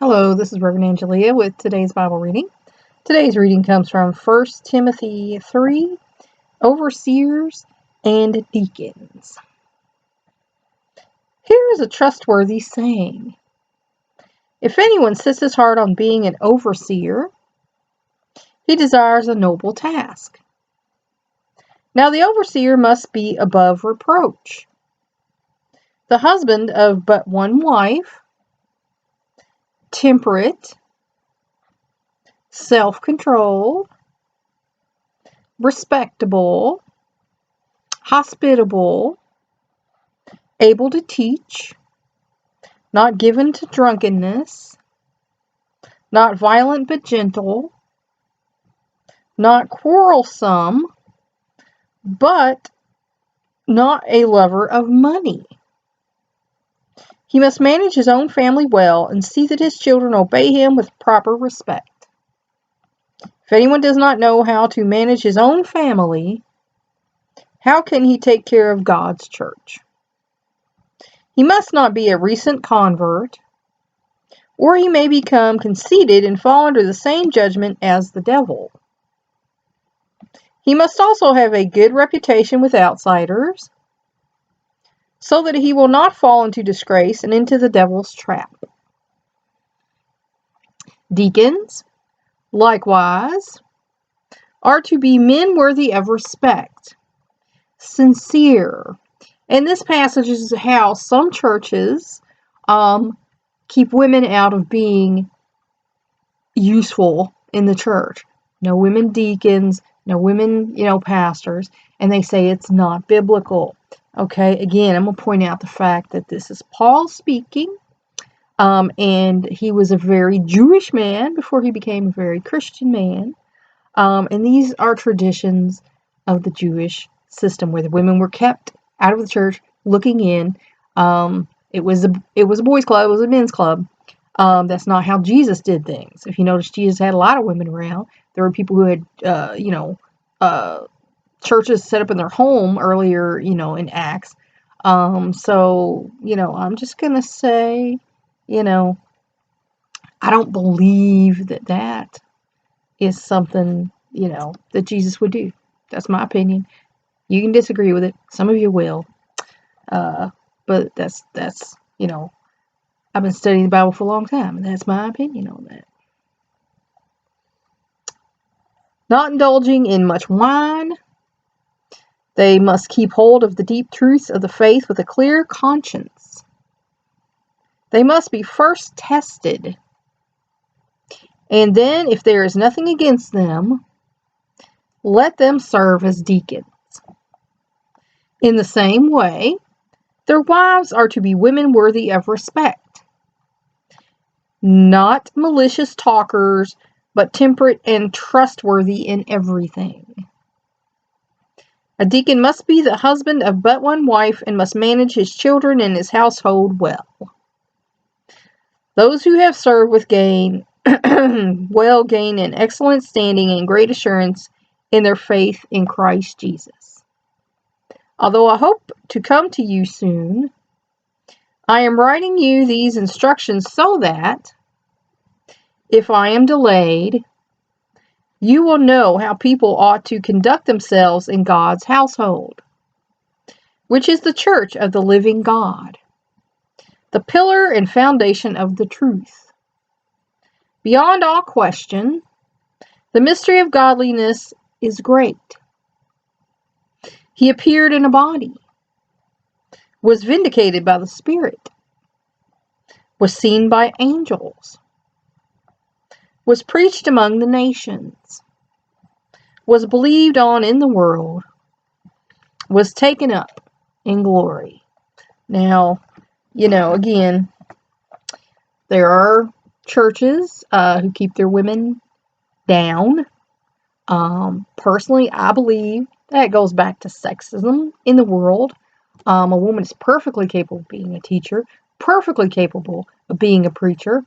Hello, this is Reverend Angelia with today's Bible reading. Today's reading comes from 1 Timothy 3, Overseers and Deacons. Here is a trustworthy saying. If anyone sets his heart on being an overseer, he desires a noble task. Now the overseer must be above reproach, the husband of but one wife, temperate, self-controlled, respectable, hospitable, able to teach, not given to drunkenness, not violent but gentle, not quarrelsome, but not a lover of money. He must manage his own family well and see that his children obey him with proper respect. If anyone does not know how to manage his own family, how can he take care of God's church? He must not be a recent convert, or he may become conceited and fall under the same judgment as the devil. He must also have a good reputation with outsiders, so that he will not fall into disgrace and into the devil's trap. Deacons, likewise, are to be men worthy of respect, sincere. And this passage is how some churches keep women out of being useful in the church. No women deacons, no women, pastors, and they say it's not biblical. Okay, again, I'm going to point out the fact that this is Paul speaking, and he was a very Jewish man before he became a very Christian man, and these are traditions of the Jewish system where the women were kept out of the church looking in. It was a boys' club, it was a men's club. That's not how Jesus did things. If you notice, Jesus had a lot of women around. There were people who had, churches set up in their home earlier, in Acts. So, I'm just going to say, I don't believe that is something, that Jesus would do. That's my opinion. You can disagree with it. Some of you will. But that's, I've been studying the Bible for a long time, and that's my opinion on that. Not indulging in much wine. They must keep hold of the deep truths of the faith with a clear conscience. They must be first tested. And then, if there is nothing against them, let them serve as deacons. In the same way, their wives are to be women worthy of respect. Not malicious talkers, but temperate and trustworthy in everything. A deacon must be the husband of but one wife and must manage his children and his household well. Those who have served with gain gain an excellent standing and great assurance in their faith in Christ Jesus. Although I hope to come to you soon, I am writing you these instructions so that, if I am delayed, you will know how people ought to conduct themselves in God's household, which is the church of the living God, the pillar and foundation of the truth. Beyond all question, the mystery of godliness is great. He appeared in a body, was vindicated by the Spirit, was seen by angels, was preached among the nations, was believed on in the world, was taken up in glory. Now, again, there are churches who keep their women down. Personally, I believe that goes back to sexism in the world. A woman is perfectly capable of being a teacher, perfectly capable of being a preacher.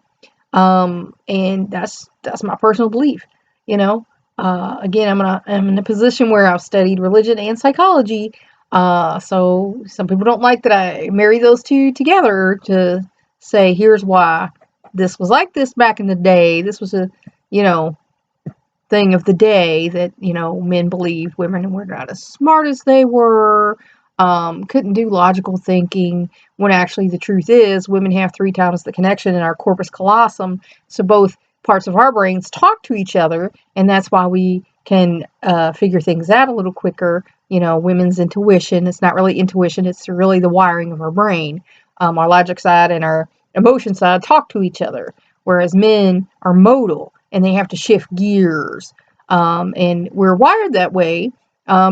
And that's my personal belief. Again, I'm in a position where I've studied religion and psychology. So some people don't like that I marry those two together to say, here's why this was like this back in the day. This was a, you know, thing of the day that, you know, men believed women were not as smart as they were, couldn't do logical thinking, when actually the truth is women have 3 times the connection in our corpus callosum, so both parts of our brains talk to each other, and that's why we can figure things out a little quicker. You know, women's intuition, it's not really intuition, it's really the wiring of our brain. Our logic side and our emotion side talk to each other, whereas men are modal and they have to shift gears. And we're wired that way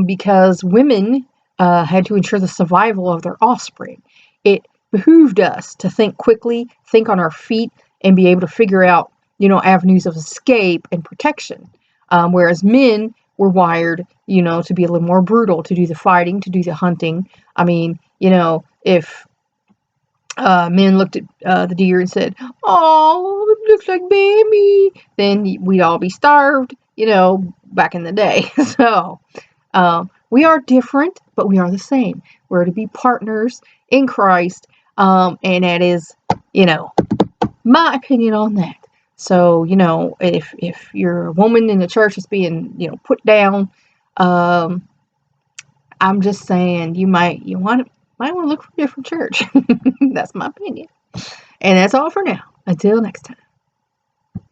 because women had to ensure the survival of their offspring. It behooved us to think quickly, think on our feet, and be able to figure out, you know, avenues of escape and protection. Whereas men were wired, you know, to be a little more brutal, to do the fighting, to do the hunting. I mean, you know, if men looked at the deer and said, "Oh, it looks like baby," then we'd all be starved, you know, back in the day. So we are different, but we are the same. We're to be partners in Christ, and that is, you know, my opinion on that. So, you know, if you're a woman in the church that's being, you know, put down, um, I'm just saying might want to look for a different church. That's my opinion. And that's all for now. Until next time.